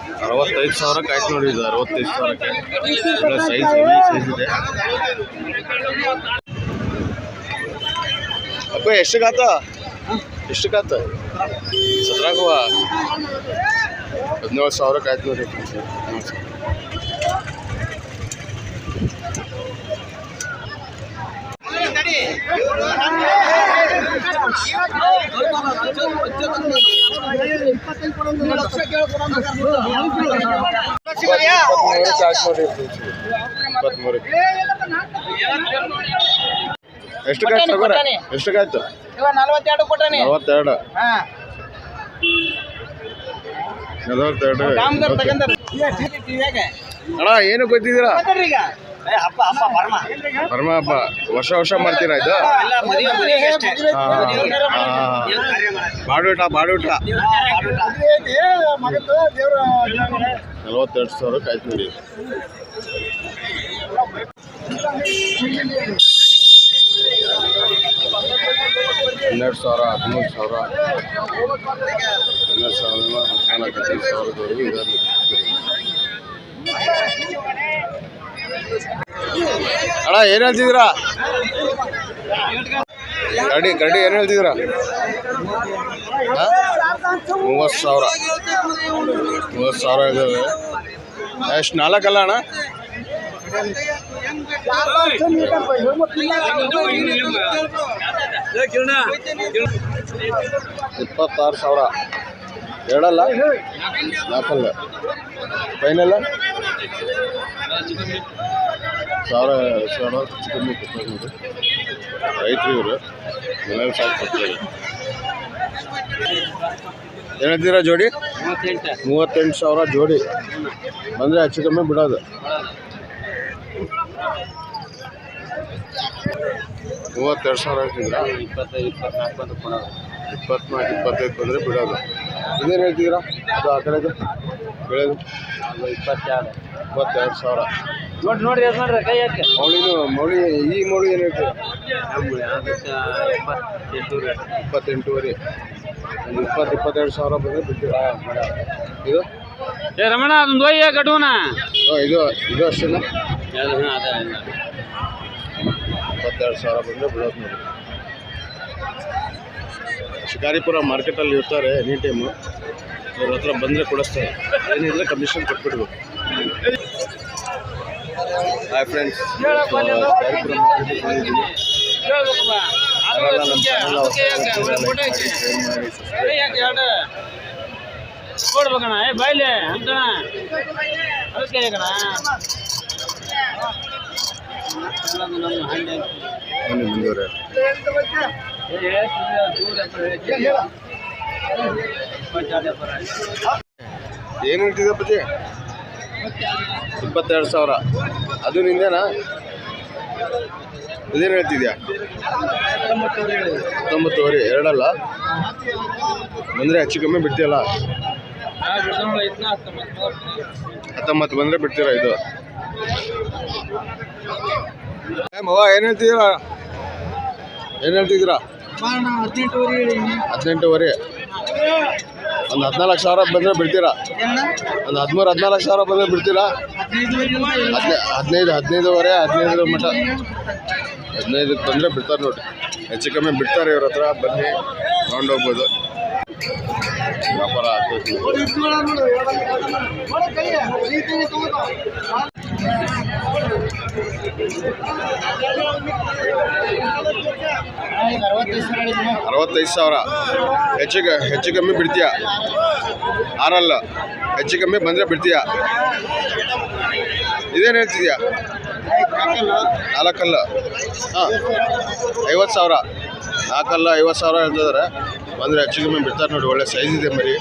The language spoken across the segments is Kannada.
65,000 ಆಯ್ತು ನೋಡಿ. ಇದು 65,000ಕ್ಕೆ ಸೈಜ್ ಇದೆ. ಅಪ್ಪ ಎಷ್ಟಕ್ಕಾತ 17,000 ಆಯ್ತು ನೋಡಿ. ಎಷ್ಟಕ್ಕಾಯ್ತು? 42 ಕೊಟ್ಟಾನೆ. 42 ಅಣ್ಣ ಏನು ಗೊತ್ತಿದ್ದೀರಾ? ಬರ್ಮ ಹಬ್ಬ ವರ್ಷ ಮಾಡ್ತೀರಾ ಇದು? ಬಾಡೂಟ 42,000 ಆಯ್ತು ನೋಡಿ. 12,000 13,000 14,000 ಇದೆ. ಅಣ್ಣ ಏನು ಹೇಳ್ತಿದ್ದೀರಾ? ಗಡಿ ಏನು ಹೇಳ್ತಿದ್ದೀರಾ? 30,000 ಇದಾವೆ. ಎಷ್ಟು 4 ಅಲ್ಲ ಅಣ್ಣ? 26,000 ಎರಡಲ್ಲ 4 ಫೈನಲ್ಲ 1,000 ಚಿಕನ್ ರೈತರು ಇವರು ಮನೇಲಿ ಸಾಕ್ತಾರೆ. ಏನಂತೀರಾ ಜೋಡಿ? 38,000 ಜೋಡಿ ಬಂದರೆ ಹೆಚ್ಚು ಕಮ್ಮಿ ಬಿಡೋದು. 32,000 ಹೇಳ್ತಿದ್ದೀರಾ? 24-25 ಬಂದರೆ ಬಿಡೋದು. ಇದೇನು ಹೇಳ್ತಿದ್ದೀರಾ? ಅದು ಆ ಕಡೆದು ಬೆಳೆದು 22,000 ನೋಡಿ ಕೈ ಹಾಕಿ. ಮೌಳಿ ಈ ಮೌಳಿ ಏನು ಹೇಳ್ತೀರಾ? 28,500 ಒಂದು 22,000 ಬಂದರೆ ಬಿಡ್ತೀರಾ? ಇದು ರಮಣ ಅದೊಂದು ಒಯ್ಯ ಕಟ್ಟುವನ. ಇದು ಅಷ್ಟೇನಾ? 22,000 ಬಂದರೆ ಬಿಡೋದು ನೋಡಿ. ಶಿಕಾರಿಪುರ ಮಾರ್ಕೆಟಲ್ಲಿ ಇರ್ತಾರೆ ಎನಿ ಟೈಮು. ಅವ್ರ ಹತ್ರ ಬಂದರೆ ಕೊಡಿಸ್ತಾರೆ. ಏನಿದ್ರೆ ಕಮಿಷನ್ ಕೊಟ್ಬಿಡ್ಬೇಕು. ಹಾಯ್ ಫ್ರೆಂಡ್ಸ್, ಕೊಡ್ಬೇಕಣ್ಣ. ಬಾಯ್ಲೆ ಅಂತ ಅದಕ್ಕೆ ಕಣ ಮುಂದೂರೆ ಏನು ಹೇಳ್ತಿದ್ದ ಪತಿ? 22,000 ಅದು ನಿಂದೇನಾ? ಇದೇನು ಹೇಳ್ತಿದ್ಯಾ? 19,000 ಎರಡಲ್ಲ ಬಂದರೆ ಹೆಚ್ಚು ಕಮ್ಮಿ ಬಿಡ್ತೀಯಲ್ಲ? 19 ಬಂದರೆ ಬಿಡ್ತೀರಾ? ಇದು ಮವ ಏನು ಹೇಳ್ತಿದ್ದೀರಾ? 18,000 ಒಂದು 14,000 ಬಂದರೆ ಬಿಡ್ತೀರಾ? ಒಂದು 13-14,000 ಬಂದರೆ ಬಿಡ್ತೀರಾ? 15,000 ಮಟ್ಟ 15ಕ್ಕೆ ಬಂದರೆ ಬಿಡ್ತಾರೆ ನೋಡಿ. ಹೆಚ್ಚು ಕಮ್ಮಿ ಬಿಡ್ತಾರೆ ಇವ್ರ ಹತ್ರ. ಬನ್ನಿ ತೊಗೊಂಡೋಗ್ಬೋದು. ವ್ಯಾಪಾರ ಆಗ್ತೈತಿ. 65,000 ಹೆಚ್ಚು ಕಮ್ಮಿ ಬಿಡ್ತೀಯಾ? 6 ಹೆಚ್ಚು ಕಮ್ಮಿ ಬಂದರೆ ಬಿಡ್ತೀಯಾ? ಇದೇನು ಹೇಳ್ತಿದ್ಯಾ? 4 ಹಾಂ 50,000 4 50,000 ಹೇಳ್ತಿದ್ದಾರೆ. ಬಂದರೆ ಹೆಚ್ಚು ಕಮ್ಮಿ ಬಿಡ್ತಾರೆ ನೋಡಿ. ಒಳ್ಳೆ ಸೈಜ್ ಇದೆ ಮರಿ.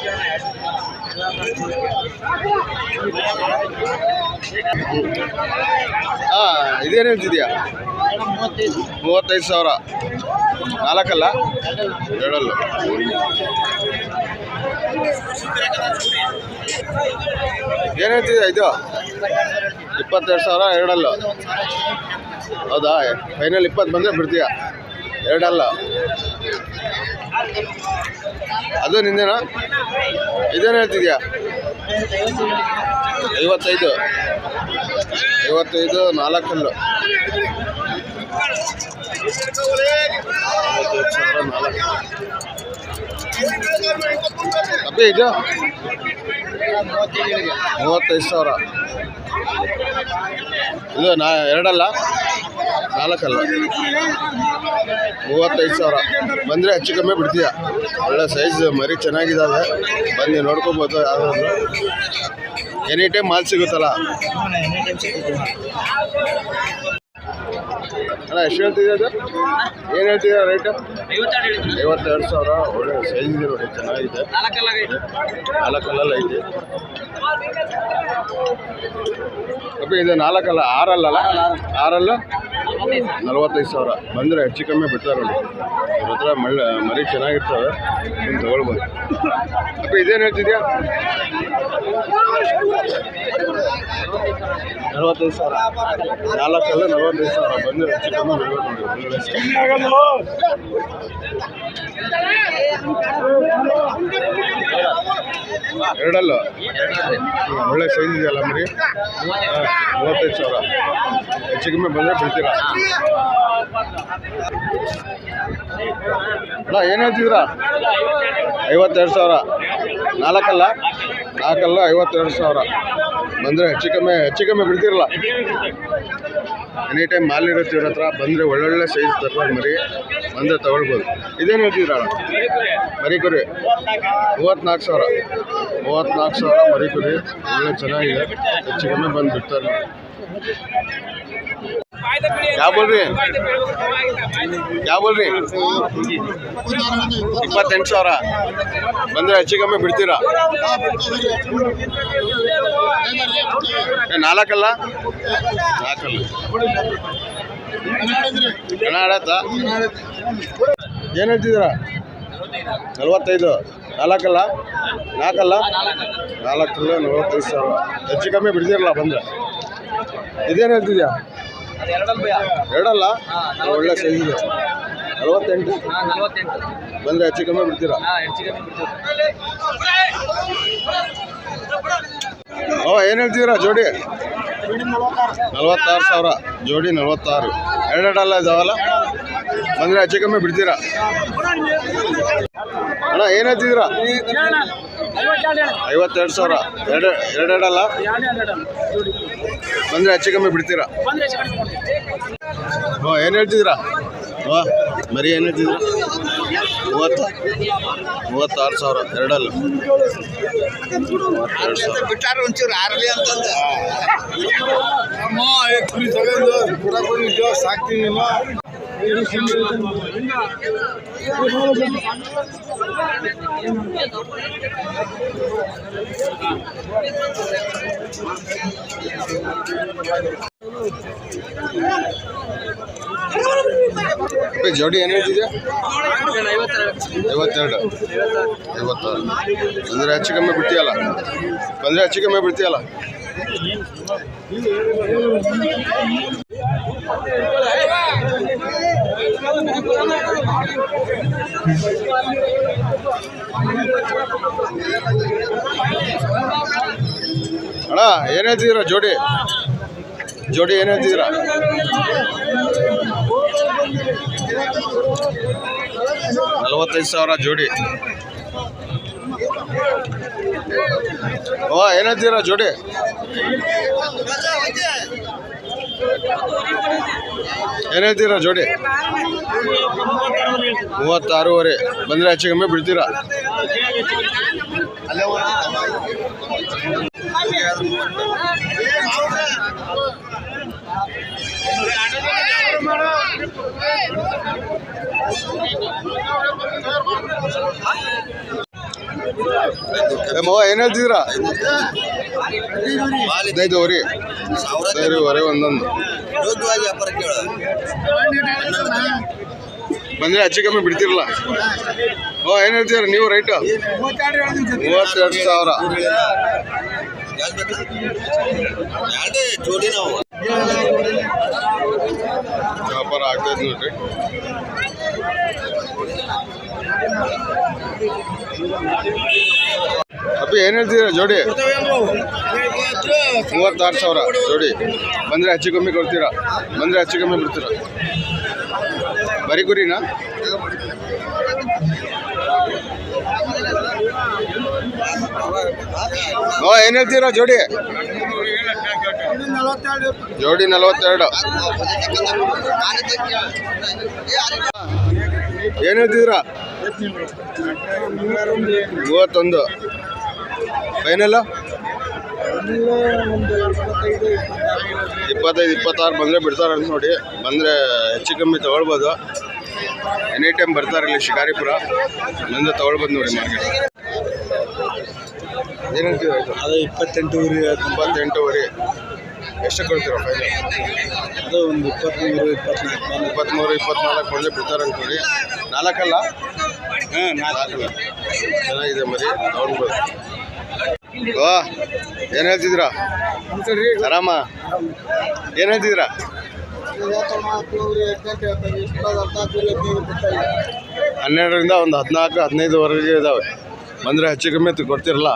ಹಾಂ ಇದೇನು ಹೇಳ್ತಿದ್ಯಾ? 35,000 4 ಎರಡಲ್ಲ. ಏನು ಹೇಳ್ತಿದ್ಯಾ? ಇದು 22,000 ಎರಡಲ್ಲ. ಹೌದಾ? ಫೈನಲ್ 20 ಬಂದರೆ ಬಿಡ್ತೀಯಾ? ಎರಡಲ್ಲ. ಅದು ನಿಂದೇನಾ? ಇದೇನು ಹೇಳ್ತಿದ್ಯಾ? 55 55 4 ಅಪ್ಪಿ ಇದು 35,000 ಇದು ಎರಡಲ್ಲ 4 35,000 ಬಂದರೆ ಹೆಚ್ಚು ಕಮ್ಮಿ ಬಿಡ್ತೀಯ. ಒಳ್ಳೆ ಸೈಜ್ ಮರಿ ಚೆನ್ನಾಗಿದ್ದಾವೆ, ಬಂದು ನೋಡ್ಕೊಬೋದು. ಯಾವ್ದಾದ್ರು ಎನಿ ಟೈಮ್ ಮಾಲ್ ಸಿಗುತ್ತಲ್ಲ ಅಣ್ಣ. ಎಷ್ಟು ಹೇಳ್ತಿದ್ದೆ ಅದು? ಏನು ಹೇಳ್ತಿದ್ದೀರಾ ರೇಟು? 52,000. ಒಳ್ಳೆ ಸೈಜ್ ಇದೆ ನೋಡಿ, ಚೆನ್ನಾಗಿದೆ. 4 ಕಲ್ಲಲ್ಲಿ ಐತೆ ಅಪ್ಪ. ಇದು 4 ಅಲ್ಲ 6 ಅಲ್ಲಲ್ಲ? 6 45,000 ಬಂದರೆ ಹೆಚ್ಚು ಕಮ್ಮಿ ಬಿಡ್ತಾರೆ ನೋಡಿ. ಅವ್ರ ಹತ್ರ ಮರಿ ಚೆನ್ನಾಗಿರ್ತವೆ, ನೀವು ತೊಗೊಳ್ಬೋದು. ಅಪ್ಪ ಇದೇನು ಹೇಳ್ತಿದ್ಯಾ? 45,000. 4 45,000 ಬಂದರೆ ಹೆಚ್ಚು ಕಮ್ಮಿ ಬಿಡ್ಬೇಕು ನೋಡಿ. ಎರಡಲ್ಲ ಒಳ್ಳೆ ಸೈಜ್ ಇದೆಯಲ್ಲ ಮರಿ. 35,000 ಹೆಚ್ಚು ಕಮ್ಮಿ ಬಂದರೆ ಬಿಡ್ತೀರಾ ಅಣ್ಣ? ಏನು ಹೇಳ್ತಿದ್ದೀರಾ? 52,000. 4 ಅಲ್ಲ 52,000 ಬಂದರೆ ಹೆಚ್ಚು ಕಮ್ಮಿ ಬಿಡ್ತಿರಲ್ಲ. ಎನಿ ಟೈಮ್ ಮಾಲ್ ಇರುತ್ತೆ ಇವ್ರ ಹತ್ರ. ಬಂದರೆ ಒಳ್ಳೊಳ್ಳೆ ಸೈಜ್ ತರ್ತಾರೆ ಮರಿ, ಬಂದರೆ ತೊಗೊಳ್ಬೋದು. ಇದೇನು ಹೇಳ್ತಿದ್ದೀರಾ? ಮರಿ ಕುರಿ 34,000. 34,000 ಮರಿ ಕುರಿ, ಒಳ್ಳೆ ಚೆನ್ನಾಗಿದೆ, ಹೆಚ್ಚು ಕಮ್ಮಿ ಬಂದು ಬಿಡ್ತಾರೆ. क्या बोल रहे हैं? 28,000 ಬಂದರೆ ಹೆಚ್ಚು ಕಮ್ಮಿ ಬಿಡ್ತೀರಾ? 4 ಅಲ್ಲ 4 ಹಣ ಆಡತ್ತಾ? ಏನು ಹೇಳ್ತಿದ್ದೀರಾ? 45. 4 ಅಲ್ಲ 4 45,000 ಹೆಚ್ಚು ಕಮ್ಮಿ ಬಿಡ್ತೀರಲ್ಲ ಬಂದರೆ. ಇದೇನು ಹೇಳ್ತಿದ್ಯಾ? 2 ಒಳ್ಳೆ ಸೈಜ್ ಇದೆ. 48 ಬಂದರೆ ಹೆಚ್ಚು ಕಮ್ಮಿ ಬಿಡ್ತೀರಾ? ಏನು ಹೇಳ್ತಿದ್ದೀರಾ ಜೋಡಿ? 46,000 ಜೋಡಿ. 46 ಎರಡೆರಡಲ್ಲ ಇದಾವಲ್ಲ, ಬಂದರೆ ಹೆಚ್ಚು ಕಮ್ಮಿ ಬಿಡ್ತೀರಾ ಅಣ್ಣ? ಏನು ಹೇಳ್ತಿದ್ದೀರಾ? 52,000 ಎರಡೆರಡಲ್ಲ, ಬಂದರೆ ಹೆಚ್ಚು ಕಮ್ಮಿ ಬಿಡ್ತೀರಾ? ಏನು ಹೇಳ್ತಿದ್ದೀರಾ? ಮರಿ ಏನು ಹೇಳ್ತಿದ್ದೀರಾ? 36,000 ಎರಡಲ್ಲ. 32,000 ಬಿಟ್ಟಾರ ಒಂಚೂರು ಆರ್ಲಿ ಅಂತಂದು ಸಾಕ್ತೀನಿ. ಜೋಡಿ ಏನು ಹೇಳ್ತಿದ್ಯಾ? 52 ಅಂದರೆ ಹೆಚ್ಚು ಕಮ್ಮಿ ಬಿಡ್ತೀಯಲ್ಲ? ಬಂದರೆ ಹೆಚ್ಚು ಕಮ್ಮಿ ಬಿಡ್ತೀಯಲ್ಲ? ಅಣ್ಣ ಏನು ಹೇಳ್ತಿದ್ದೀರಾ? ಜೋಡಿ ಏನು ಹೇಳ್ತಿದ್ದೀರಾ? 45,000 ಜೋಡಿ. ಏನು ಹೇಳ್ತೀರಾ ಜೋಡಿ? ಏನು ಹೇಳ್ತೀರಾ ಜೋಡಿ? 36,500 ಬಂದರೆ ಹೆಚ್ಚು ಕಮ್ಮಿ ಬಿಡ್ತೀರಾ? ಏನು ಹೇಳ್ತಿದ್ದೀರಾ? 15,500 ಒಂದೊಂದು ಬಂದರೆ ಹೆಚ್ಚು ಕಮ್ಮಿ ಬಿಡ್ತಿರಲ್ಲ? ಏನು ಹೇಳ್ತೀರಾ ನೀವು? ರೈಟ್ 32,000 ವ್ಯಾಪಾರ ಆಗ್ತೈತೆ ನೋಡ್ರಿ. ಅಪ್ಪಿ ಅಪ್ಪಿ ಏನು ಹೇಳ್ತಿದ್ದೀರಾ ಜೋಡಿ? 36,000 ಜೋಡಿ. ಬಂದರೆ ಹೆಚ್ಚು ಕಮ್ಮಿ ಕೊಡ್ತೀರಾ? ಬಂದರೆ ಹೆಚ್ಚು ಕಮ್ಮಿ ಬಿಡ್ತೀರಾ? ಬರೀ ಕುರಿನಾ? ಏನು ಹೇಳ್ತೀರಾ ಜೋಡಿ? ಜೋಡಿ 42. ಏನು ಹೇಳ್ತಿದ್ದೀರಾ? 31. ಫೈನಲ್ 25, 26 ಬಂದರೆ ಬಿಡ್ತಾರೆ ಅಂತ ನೋಡಿ. ಬಂದರೆ ಹೆಚ್ಚು ಕಮ್ಮಿ ತೊಗೊಳ್ಬೋದು. ಎನಿ ಟೈಮ್ ಬರ್ತಾರೆ ಇಲ್ಲಿ ಶಿಕಾರಿಪುರ. ಬಂದು ತೊಗೊಳ್ಬೋದು ನೋಡಿ ಮಾರ್ಕೆಟ್. ಏನು ಹೇಳ್ತೀರಾ? ಅದು 28 28ವರೆ. ಎಷ್ಟು ಕೊಡ್ತೀರಾ ಫೈನಲ್? ಅದು ಒಂದು 23, 24 ಬಂದರೆ ಬಿಡ್ತಾರೆ ಅಂತ ನೋಡಿ. 4 ಅಲ್ಲ? 4 ಚೆನ್ನಾಗಿದೆ ಮರಿ, ತೊಗೊಳ್ಬೋದು. ಏನು ಹೇಳ್ತಿದ್ದೀರಾ? ಆರಾಮ? ಏನು ಹೇಳ್ತಿದ್ದೀರಾ? 12ರಿಂದ ಒಂದು 14, 15ವರೆಗೆ ಇದ್ದಾವೆ. ಬಂದರೆ ಹೆಚ್ಚು ಕಮ್ಮಿ ಕೊಡ್ತಿರಲ್ಲ.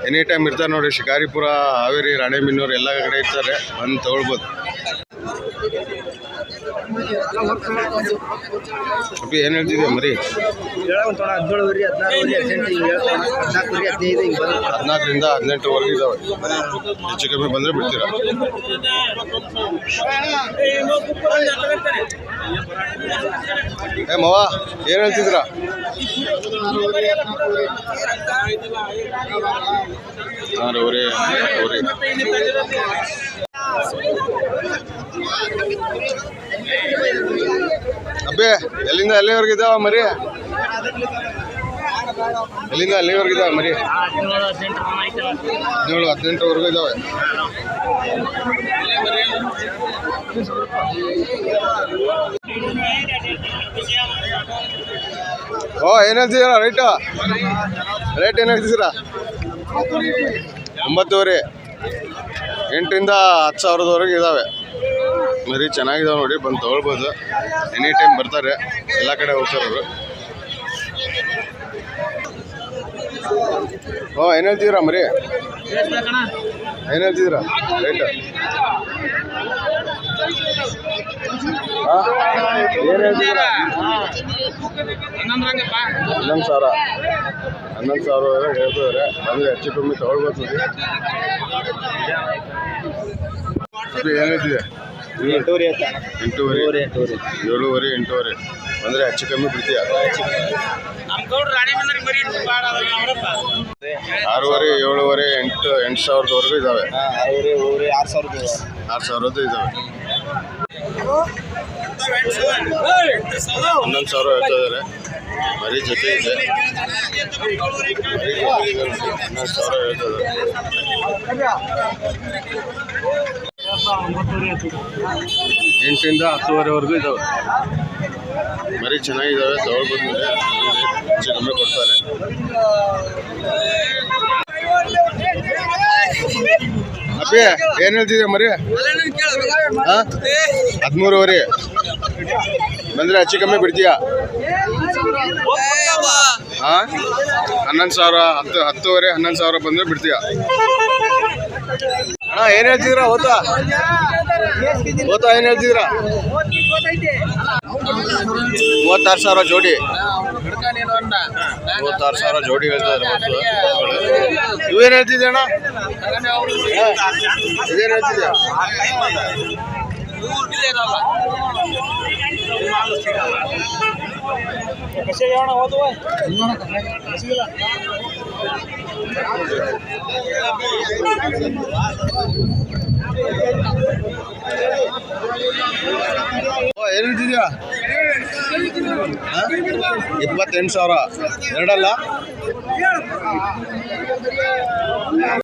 ಎನಿ ಟೈಮ್ ಇರ್ತಾರೆ ನೋಡಿ. ಶಿಕಾರಿಪುರ, ಹಾವೇರಿ, ರಾಣೆಬೆನ್ನೂರು ಎಲ್ಲ ಕಡೆ ಇರ್ತಾರೆ. ಬಂದು ತೊಗೊಳ್ಬೋದು. ಅಪ್ಪಿ ಏನು ಹೇಳ್ತಿದ್ದೆ ಮರಿ? 14ರಿಂದ 18ವರೆಗೆ ಇದ್ದಾವೆ. ಹೆಚ್ಚು ಕಮ್ಮಿ ಬಂದರೆ ಬಿಡ್ತೀರಾ? ಮವ ಏನು ಹೇಳ್ತಿದ್ದೀರಾ? 6ವರೆ. ಅಬ್ಬೆ ಎಲ್ಲಿಂದ ಎಲ್ಲಿವರೆಗೆ ಇದ್ದಾವ ಮರಿ? ಎಲ್ಲಿಂದ ಅಲ್ಲಿವರೆಗೆ ಇದ್ದಾವೆ ಮರಿ? 17, 18ವರೆಗೂ ಇದ್ದಾವೆ. ಏನು ಹೇಳ್ತಿದ್ದೀರಾ ರೇಟು? ರೇಟ್ ಏನು ಹೇಳ್ತಿದ್ದೀರಾ? 9ವರೆ. 8ರಿಂದ 10,000ವರೆಗೆ ಇದ್ದಾವೆ. ಮರಿ ಚೆನ್ನಾಗಿದ್ದಾವೆ ನೋಡಿ. ಬಂದು ತೊಗೊಳ್ಬೋದು. ಎನಿ ಟೈಮ್ ಬರ್ತಾರೆ. ಎಲ್ಲ ಕಡೆ ಹೋಗ್ತಾರೆ ಅವರು. ಏನು ಹೇಳ್ತಿದ್ದೀರಾ ಮರಿ? ಏನು ಹೇಳ್ತಿದ್ದೀರಾ ರೇಟು? ಏನು ಹೇಳ್ತಿದ್ದೀರಾ? 11,000 ಹೇಳ್ತಿದ್ದಾರೆ. ಅಂದರೆ ಹೆಚ್ಚು ಕಮ್ಮಿ ತೊಗೊಳ್ಬೋದು ನೋಡಿ. ಏನು ಹೇಳ್ತಿದೆ? 8ವರೆ. 7ವರೆ, 8ವರೆ. ಅಂದರೆ ಹೆಚ್ಚು ಕಮ್ಮಿ ಬಿಡ್ತೀಯ? 6ವರೆ, 7ವರೆ, 8,000ವರೆಗೂ ಇದ್ದಾವೆ. 6,000 ಇದ್ದಾವೆ. 11,000 ಹೇಳ್ತಾ ಇದ್ದಾರೆ. ಮರಿ ಜೊತೆ ಇದೆ. 11,000 ಹೇಳ್ತಾ ಇದ್ದಾರೆ. 8ರಿಂದ 10ವರೆವರೆಗೂ ಇದ್ದಾವೆ. ಮರಿ ಚೆನ್ನಾಗಿದ್ದಾವೆ. ತೊಗೊಳ್ಬೋದು ನೋಡಿ. ಹೆಚ್ಚು ಕಮ್ಮಿ ಕೊಡ್ತಾರೆ. ಅಪ್ಪಿ ಏನು ಹೇಳ್ತಿದ್ದೆ ಮರಿ? 13ವರೆ. ಬಂದರೆ ಹೆಚ್ಚು ಕಮ್ಮಿ ಬಿಡ್ತೀಯಾ? 11,000, 10ವರೆ, 11,000 ಬಂದರೆ ಬಿಡ್ತೀಯಾ? ಅಣ್ಣ ಏನು ಹೇಳ್ತಿದ್ದೀರಾ? ಓತಾ ಏನು ಹೇಳ್ತಿದ್ದೀರಾ? 36,000 ಜೋಡಿ. 36,000 ಜೋಡಿ ಹೇಳ್ತಾ ಇದ್ದಾರೆ. ಇವೇನು ಹೇಳ್ತಿದ್ದೆ ಅಣ್ಣ? ಇದೇನು ಹೇಳ್ತಿದ್ಯಾ? ಏನು ಹೇಳ್ತಿದ್ಯಾ? 28,000 ಎರಡಲ್ಲ?